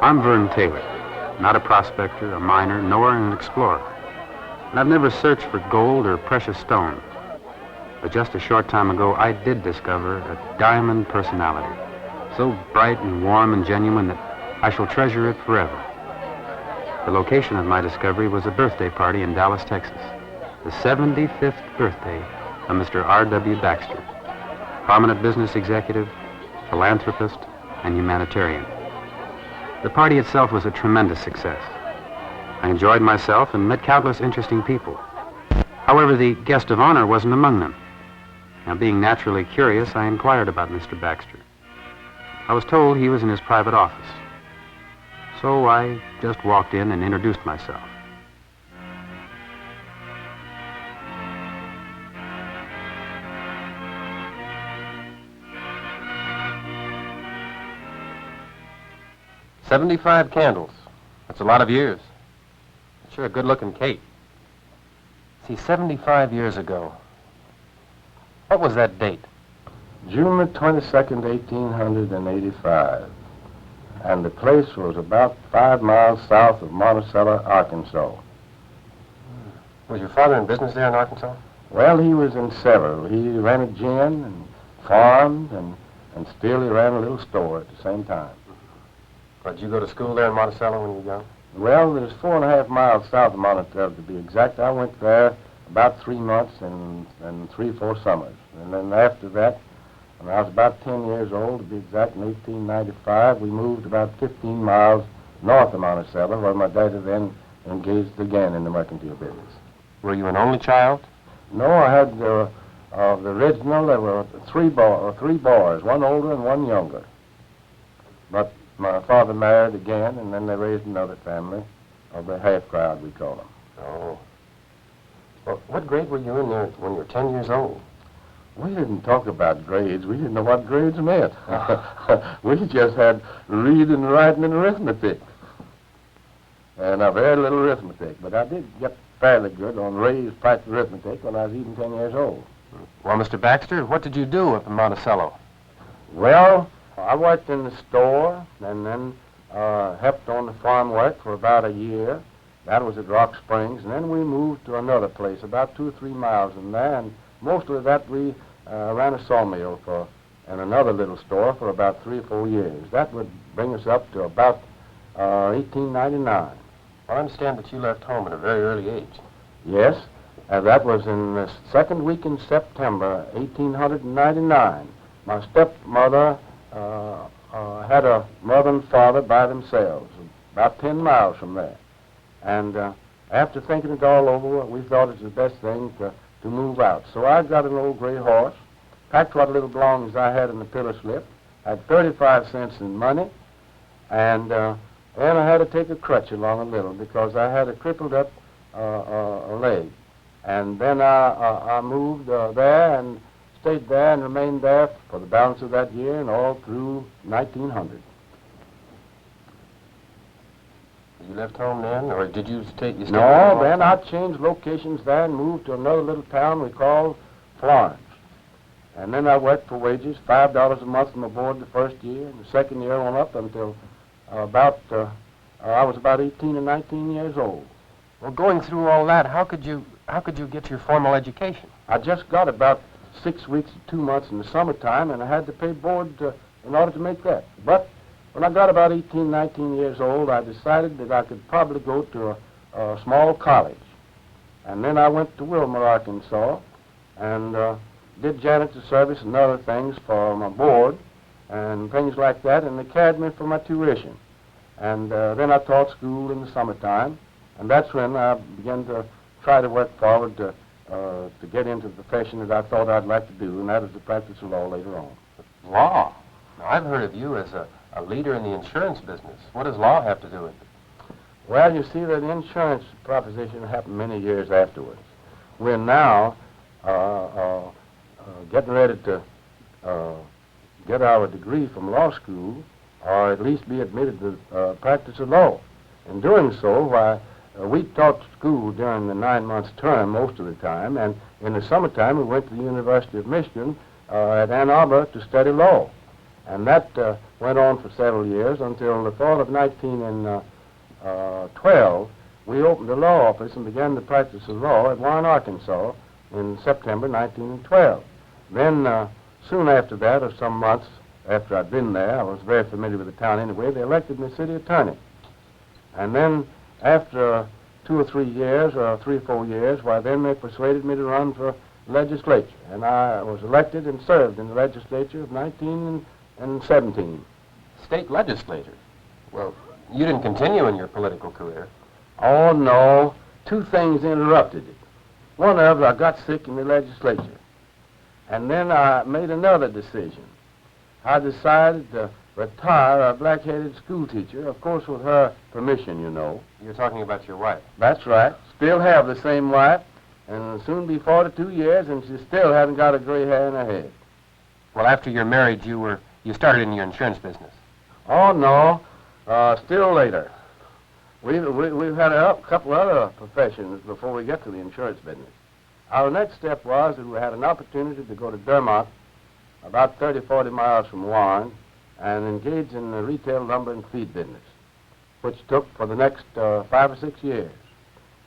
I'm Vern Taylor, not a prospector, a miner, nor an explorer. And I've never searched for gold or precious stone. But just a short time ago, I did discover a diamond personality, so bright and warm and genuine that I shall treasure it forever. The location of my discovery was a birthday party in Dallas, Texas, the 75th birthday of Mr. R.W. Baxter, prominent business executive, philanthropist, and humanitarian. The party itself was a tremendous success. I enjoyed myself and met countless interesting people. However, the guest of honor wasn't among them. Now, being naturally curious, I inquired about Mr. Baxter. I was told he was in his private office. So I just walked in and introduced myself. "75 candles. That's a lot of years. Sure a good-looking cake. See, 75 years ago. What was that date?" June the 22nd, 1885. And the place was about 5 miles south of Monticello, Arkansas. Was your father in business there in Arkansas? Well, he was in several. He ran a gin and farmed, and still he ran a little store at the same time. Did you go to school there in Monticello when you were young? Well, there's 4.5 miles south of Monticello, to be exact. I went there about 3 months and 3-4 summers. And then after that, when I was about 10 years old, to be exact, in 1895, we moved about 15 miles north of Monticello, where my daddy then engaged again in the mercantile business. Were you an only child? No, I had the original. There were three boys, one older and one younger. But my father married again, and then they raised another family, of the half crowd, we call them. Oh. Well, what grade were you in there when you were 10 years old? We didn't talk about grades. We didn't know what grades meant. We just had reading, writing, and arithmetic. And very little arithmetic. But I did get fairly good on raised practical arithmetic when I was even 10 years old. Well, Mr. Baxter, what did you do up in Monticello? Well, I worked in the store and then helped on the farm work for about a year. That was at Rock Springs. And then we moved to another place about 2 or 3 miles from there. And mostly that we ran a sawmill and another little store for about 3 or 4 years. That would bring us up to about 1899. Well, I understand that you left home at a very early age. Yes, and that was in the second week in September, 1899. My stepmother had a mother and father by themselves, about 10 miles from there. And after thinking it all over, we thought it was the best thing to move out. So I got an old gray horse, packed what little belongings I had in the pillar slip, had 35 cents in money, and I had to take a crutch along a little because I had a crippled up leg. And then I moved there and stayed there and remained there for the balance of that year and all through 1900. You left home then, or did you stay? No, then I changed locations there and moved to another little town we called Florence. And then I worked for wages, $5 a month from aboard the first year, and the second year on up until I was about 18 or 19 years old. Well, going through all that, how could you get your formal education? I just got about 6 weeks to 2 months in the summertime, and I had to pay board in order to make that. But when I got about 18, 19 years old, I decided that I could probably go to a small college. And then I went to Wilmer, Arkansas, and did janitor service and other things for my board and things like that, and they carried me for my tuition. And then I taught school in the summertime, and that's when I began to try to work forward to get into the profession that I thought I'd like to do, and that is the practice of law later on. Law? Now, I've heard of you as a leader in the insurance business. What does law have to do with it? Well, you see, that insurance proposition happened many years afterwards. We're now getting ready to get our degree from law school, or at least be admitted to practice of law. In doing so, why, we taught school during the 9 months term most of the time, and in the summertime we went to the University of Michigan at Ann Arbor to study law. And that went on for several years until the fall of 1912, we opened a law office and began the practice of law at Warren, Arkansas in September 1912. Then, soon after that, or some months after I'd been there, I was very familiar with the town anyway, they elected me city attorney. And then, after 2 or 3 years, or 3 or 4 years, why, then they persuaded me to run for legislature. And I was elected and served in the legislature of 1917. State legislature? Well, you didn't continue in your political career. Oh, no. 2 things interrupted it. One of them, I got sick in the legislature. And then I made another decision. I decided to retire a black-headed school teacher, of course with her permission, you know. You're talking about your wife. That's right. Still have the same wife, and soon be 42 years, and she still hasn't got a gray hair in her head. Well, after you're married, you started in your insurance business. Oh, no. Still later. We've had a couple other professions before we get to the insurance business. Our next step was that we had an opportunity to go to Dermot, about 30, 40 miles from Warren, and engage in the retail lumber and feed business, which took for the next 5 or 6 years.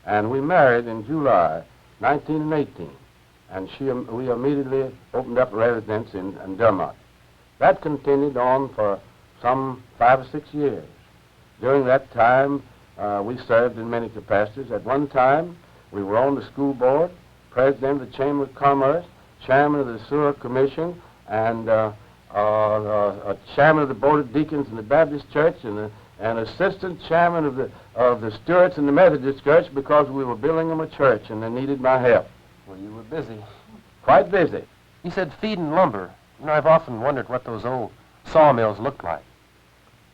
And we married in July 1918, and we immediately opened up a residence in Dermot. That continued on for some 5 or 6 years. During that time, we served in many capacities. At one time, we were on the school board, president of the Chamber of Commerce, chairman of the Sewer Commission, and chairman of the Board of Deacons in the Baptist Church, and assistant chairman of the Stewards in the Methodist Church, because we were building them a church and they needed my help. Well, you were busy. Quite busy. You said feeding lumber. You know, I've often wondered what those old sawmills looked like.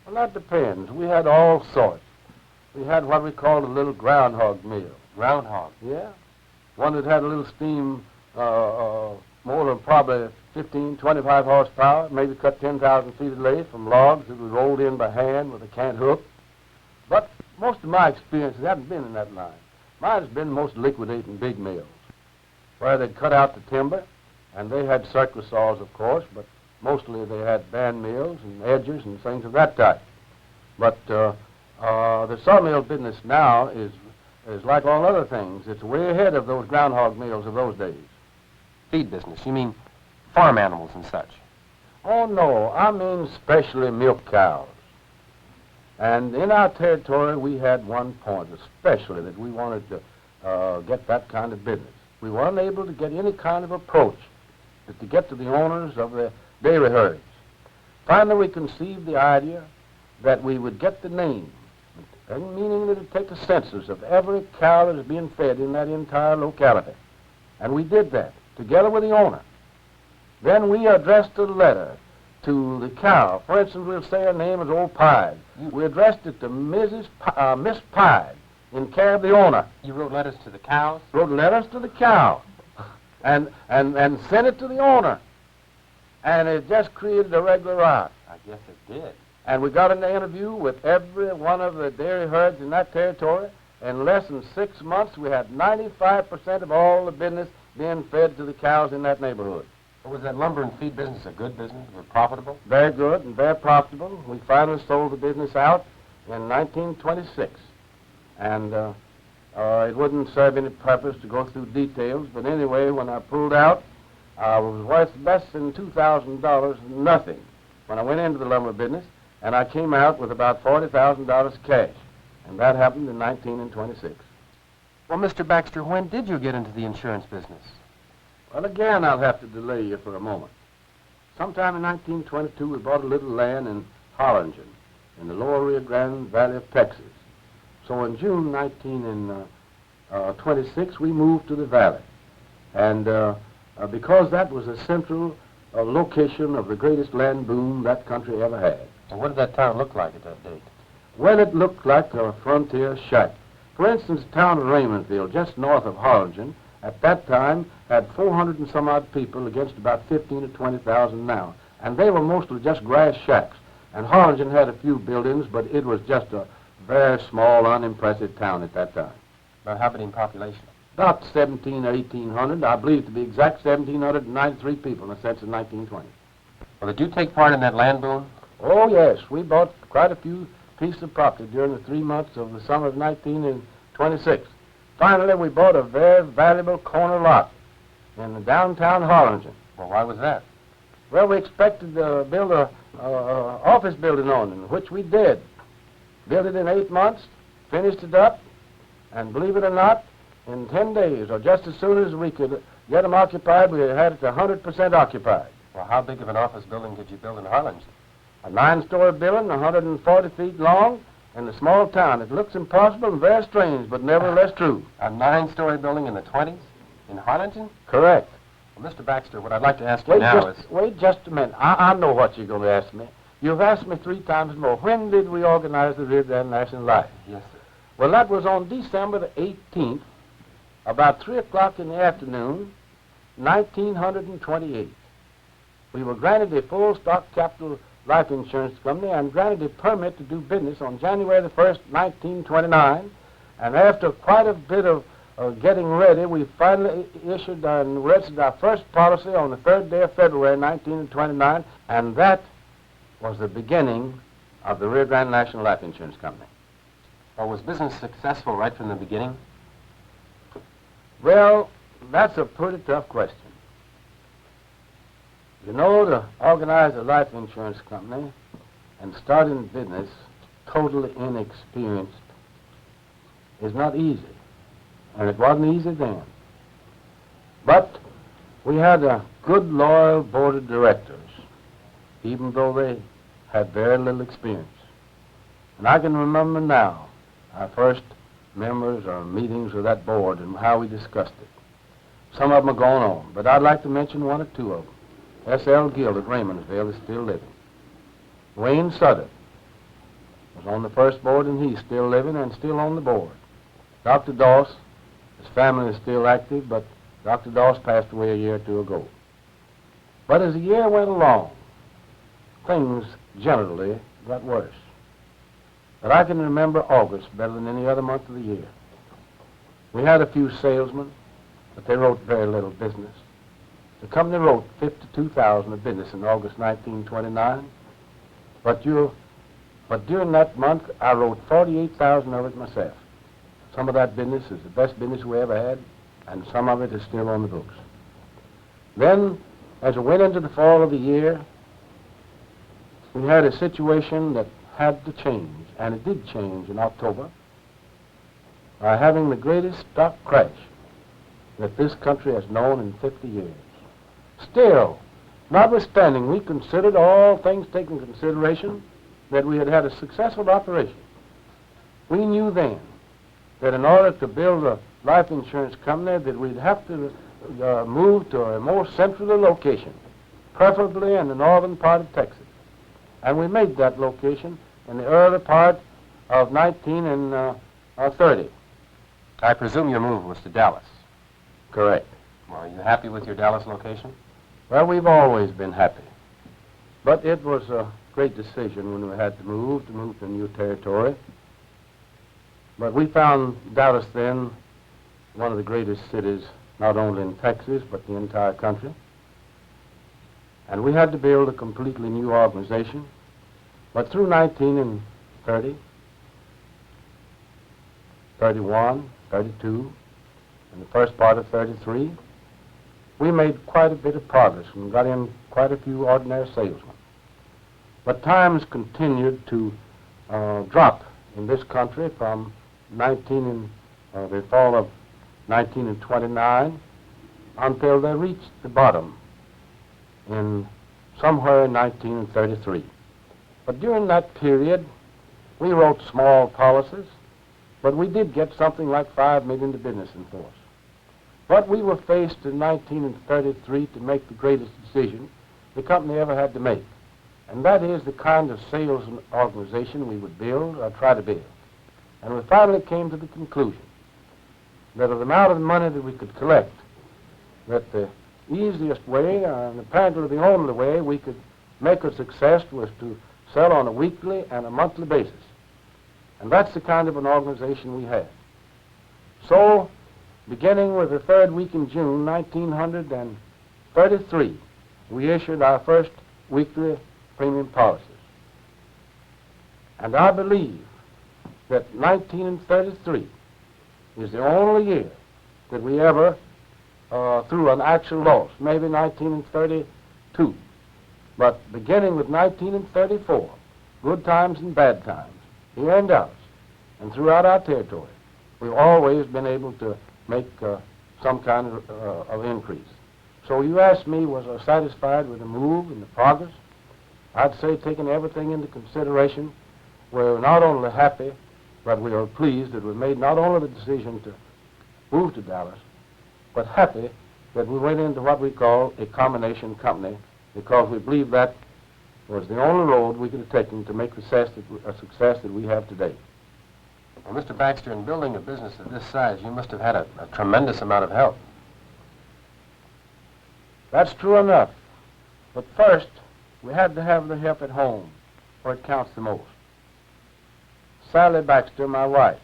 Well, that depends. We had all sorts. We had what we called a little groundhog mill. Groundhog? Yeah. One that had a little steam motor, probably 15, 25 horsepower, maybe cut 10,000 feet of lathe from logs that were rolled in by hand with a cant hook. But most of my experiences haven't been in that line. Mine has been most liquidating big mills, where they'd cut out the timber, and they had circular saws, of course, but mostly they had band mills and edgers and things of that type. But the sawmill business now is like all other things. It's way ahead of those groundhog mills of those days. Feed business? You mean farm animals and such? Oh, no. I mean especially milk cows. And in our territory, we had one point, especially, that we wanted to get that kind of business. We were unable to get any kind of approach to get to the owners of the dairy herds. Finally, we conceived the idea that we would get the name, meaning that it'd take a census of every cow that is being fed in that entire locality. And we did that, together with the owner. Then we addressed a letter to the cow. For instance, we'll say her name is Old Pied. We addressed it to Miss Pied in care of the owner. You wrote letters to the cows? Wrote letters to the cow and sent it to the owner. And it just created a regular riot. I guess it did. And we got an interview with every one of the dairy herds in that territory. In less than 6 months, we had 95% of all the business being fed to the cows in that neighborhood. Well, was that lumber and feed business a good business? Was it profitable? Very good and very profitable. We finally sold the business out in 1926. And it wouldn't serve any purpose to go through details, but anyway, when I pulled out, I was worth less than $2,000, nothing, when I went into the lumber business, and I came out with about $40,000 cash. And that happened in 1926. Well, Mr. Baxter, when did you get into the insurance business? Well, again, I'll have to delay you for a moment. Sometime in 1922, we bought a little land in Harlingen, in the lower Rio Grande Valley of Texas. So in June 1926, we moved to the valley. And because that was a central location of the greatest land boom that country ever had. And what did that town look like at that date? Well, it looked like a frontier shack. For instance, the town of Raymondville, just north of Harlingen, at that time had 400 and some odd people against about 15 or 20,000 now. and they were mostly just grass shacks. And Harlingen had a few buildings, but it was just a very small, unimpressive town at that time. About how many in population? About 17 or 1,800, I believe to be exact, 1,793 people in the census of 1920. Well, did you take part in that land boom? Oh, yes. We bought quite a few pieces of property during the 3 months of the summer of 1926. Finally, we bought a very valuable corner lot in the downtown Harlingen. Well, why was that? Well, we expected to build a office building on it, which we did. Built it in 8 months, finished it up, and believe it or not, in 10 days, or just as soon as we could get them occupied, we had it 100% occupied. Well, how big of an office building did you build in Harlingen? A 9-story building, 140 feet long, in a small town. It looks impossible and very strange, but nevertheless true. A 9-story building in the 20s? In Harlingen? Correct. Well, Mr. Baxter, what I'd like to ask you now Wait just a minute. I know what you're going to ask me. You've asked me 3 times more. When did we organize the Rio Grande National Life? Yes, sir. Well, that was on December the 18th, about 3 o'clock in the afternoon, 1928. We were granted a full stock capital life insurance company and granted a permit to do business on January the 1st, 1929. And after quite a bit of getting ready, we finally issued and registered our first policy on the 3rd day of February, 1929, and that was the beginning of the Rio Grande National Life Insurance Company. Well, was business successful right from the beginning? Well, that's a pretty tough question. You know, to organize a life insurance company and start in business totally inexperienced is not easy. And it wasn't easy then. But we had a good, loyal board of directors, even though they had very little experience. And I can remember now our first members or meetings of that board and how we discussed it. Some of them are gone on, but I'd like to mention 1 or 2 of them. S.L. Gill at Raymondsville is still living. Wayne Sutter was on the first board, and he's still living and still on the board. Dr. Doss, his family is still active, but Dr. Doss passed away a year or 2 ago. But as the year went along, things generally got worse. But I can remember August better than any other month of the year. We had a few salesmen, but they wrote very little business. The company wrote $52,000 of business in August 1929, but during that month, I wrote $48,000 of it myself. Some of that business is the best business we ever had, and some of it is still on the books. Then, as we went into the fall of the year, we had a situation that had to change, and it did change in October, by having the greatest stock crash that this country has known in 50 years. Still, notwithstanding, we considered, all things taken into consideration, that we had had a successful operation. We knew then that in order to build a life insurance company, that we'd have to move to a more central location, preferably in the northern part of Texas. And we made that location in the early part of 1930. I presume your move was to Dallas. Correct. Well, are you happy with your Dallas location? Well, we've always been happy. But it was a great decision when we had to move to new territory. But we found Dallas then one of the greatest cities, not only in Texas, but the entire country. And we had to build a completely new organization. But through 1930, 31, 32, and the first part of 33, we made quite a bit of progress and got in quite a few ordinary salesmen. But times continued to drop in this country from the fall of 1929 until they reached the bottom in somewhere in 1933. But during that period, we wrote small policies, but we did get something like $5 million to business in force. But we were faced in 1933 to make the greatest decision the company ever had to make. And that is the kind of sales organization we would build or try to build. And we finally came to the conclusion that of the amount of money that we could collect, that the easiest way, and apparently the only way we could make a success was to sell on a weekly and a monthly basis. And that's the kind of an organization we had. So, beginning with the third week in June 1933, we issued our first weekly premium policies. And I believe that 1933 is the only year that we ever through an actual loss, maybe 1932. But beginning with 1934, good times and bad times, here in Dallas and throughout our territory, we've always been able to make some kind of increase. So you asked me, was I satisfied with the move and the progress? I'd say, taking everything into consideration, we're not only happy, but we are pleased that we made not only the decision to move to Dallas, but happy that we went into what we call a combination company, because we believe that was the only road we could have taken to make a success that we have today. Well, Mr. Baxter, in building a business of this size, you must have had a tremendous amount of help. That's true enough. But first, we had to have the help at home, where it counts the most. Sally Baxter, my wife.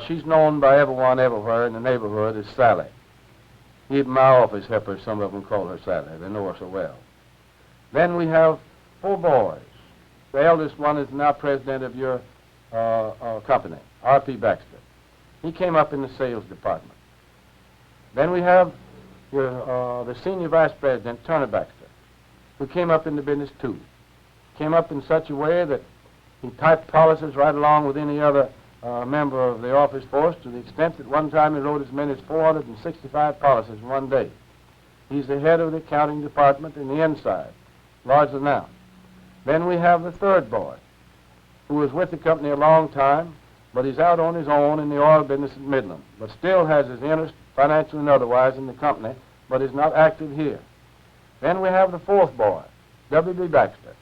She's known by everyone everywhere in the neighborhood as Sally. Even my office helpers, some of them call her Sally. They know her so well. Then we have 4 boys. The eldest one is now president of your company, R.P. Baxter. He came up in the sales department. Then we have the senior vice president, Turner Baxter, who came up in the business too. Came up in such a way that he typed policies right along with any other member of the office force, to the extent that one time he wrote as many as 465 policies in one day. He's the head of the accounting department in the inside, largely now. Then we have the third boy, who was with the company a long time, but he's out on his own in the oil business at Midland, but still has his interest, financial and otherwise, in the company, but is not active here. Then we have the fourth boy, W.B. Baxter,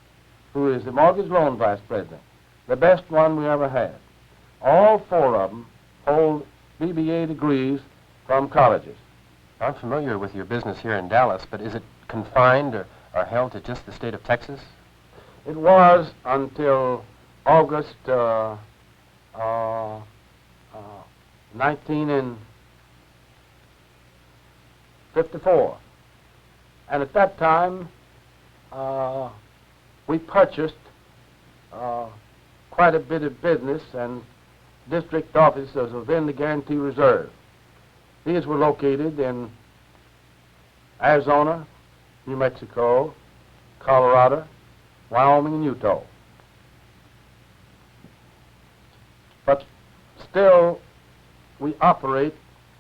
who is the mortgage loan vice president, the best one we ever had. All 4 of them hold BBA degrees from colleges. I'm familiar with your business here in Dallas, but is it confined or held to just the state of Texas? It was until August 1954. And at that time, we purchased quite a bit of business and district offices within the Guarantee Reserve. These were located in Arizona, New Mexico, Colorado, Wyoming, and Utah. But still, we operate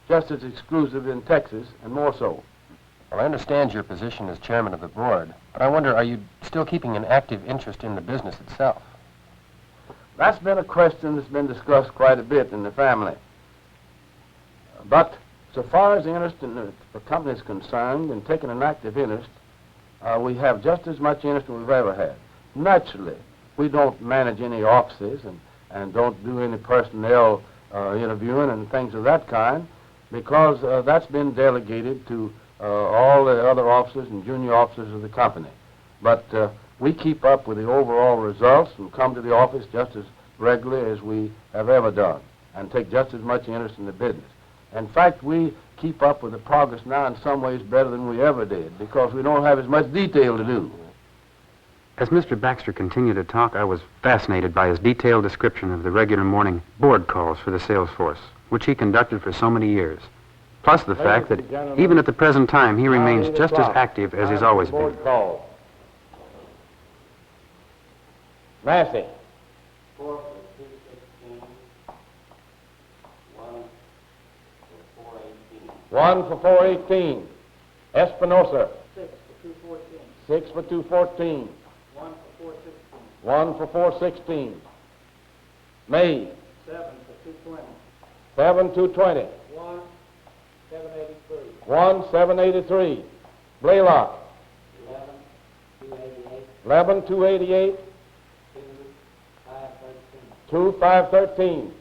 just as exclusive in Texas, and more so. Well, I understand your position as chairman of the board, but I wonder, are you still keeping an active interest in the business itself? That's been a question that's been discussed quite a bit in the family. But so far as the interest in the company is concerned, and taking an active interest, we have just as much interest as we've ever had. Naturally, we don't manage any offices and don't do any personnel interviewing and things of that kind, because that's been delegated to all the other officers and junior officers of the company. But we keep up with the overall results and come to the office just as regularly as we have ever done, and take just as much interest in the business. In fact, we keep up with the progress now in some ways better than we ever did, because we don't have as much detail to do. As Mr. Baxter continued to talk, I was fascinated by his detailed description of the regular morning board calls for the sales force, which he conducted for so many years. Plus the fact that even at the present time, he remains just as active as he's always been. Massey. 1 for 418. Espinosa. 6 for 214. 1 for 416. May. 7 220. 1 783. Blaylock. 11 288. 2 513.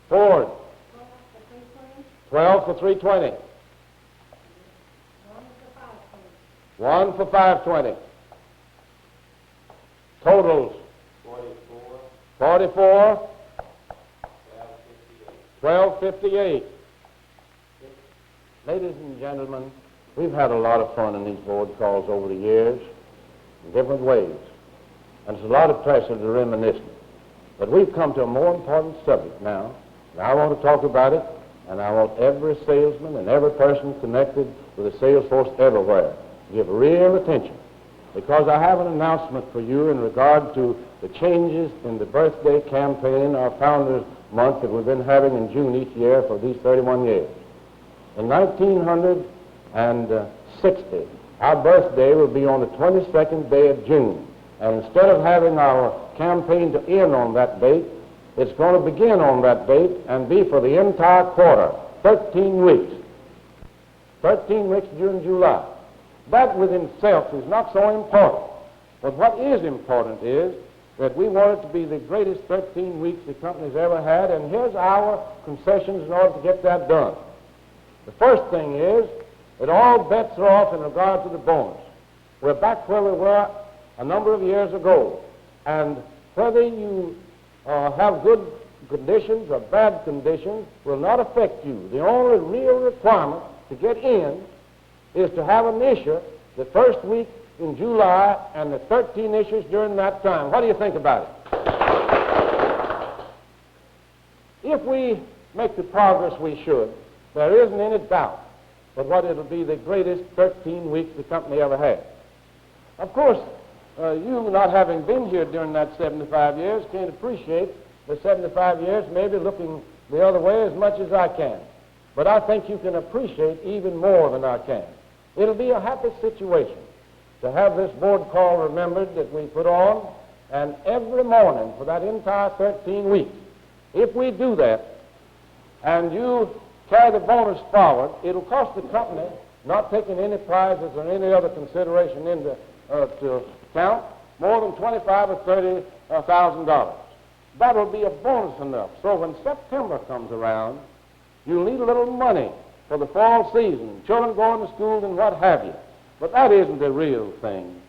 Ford. 12 for 320. One for 520. Totals. 44. 1258. Ladies and gentlemen, we've had a lot of fun in these board calls over the years in different ways. And it's a lot of pleasure to reminisce. But we've come to a more important subject now, and I want to talk about it, and I want every salesman and every person connected with the sales force everywhere to give real attention, because I have an announcement for you in regard to the changes in the birthday campaign, our Founders Month that we've been having in June each year for these 31 years. In 1960, our birthday will be on the 22nd day of June. And instead of having our campaign to end on that date, it's going to begin on that date and be for the entire quarter, 13 weeks. 13 weeks during July. That within itself is not so important. But what is important is that we want it to be the greatest 13 weeks the company's ever had, and here's our concessions in order to get that done. The first thing is that all bets are off in regard to the bonus. We're back where we were a number of years ago, and whether you have good conditions or bad conditions will not affect you. The only real requirement to get in is to have an issue the first week in July and the 13 issues during that time. What do you think about it? If we make the progress we should, there isn't any doubt but what it'll be the greatest 13 weeks the company ever had. Of course, you not having been here during that 75 years can't appreciate the 75 years maybe looking the other way as much as I can. But I think you can appreciate even more than I can. It'll be a happy situation to have this board call remembered that we put on, and every morning for that entire 13 weeks. If we do that, and you carry the bonus forward, it'll cost the company, not taking any prizes or any other consideration into to account, more than $25,000 or $30,000. That'll be a bonus enough. So when September comes around, you'll need a little money for the fall season, children going to school and what have you. But that isn't the real thing.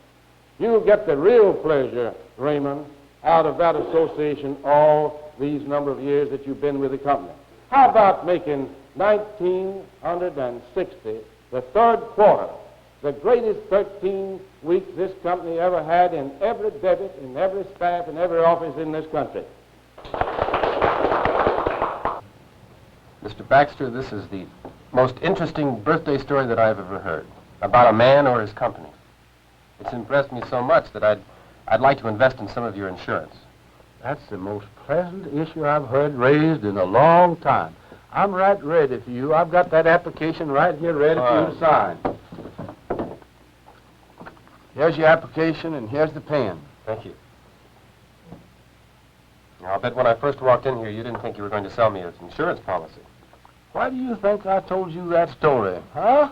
You'll get the real pleasure, Raymond, out of that association all these number of years that you've been with the company. How about making 1960 the third quarter the greatest 13 weeks this company ever had in every debit, in every staff, in every office in this country? Mr. Baxter, this is the most interesting birthday story that I've ever heard about a man or his company. It's impressed me so much that I'd like to invest in some of your insurance. That's the most pleasant issue I've heard raised in a long time. I'm right ready for you. I've got that application right here ready for you to sign. Here's your application, and here's the pen. Thank you. Now, I'll bet when I first walked in here, you didn't think you were going to sell me an insurance policy. Why do you think I told you that story, huh?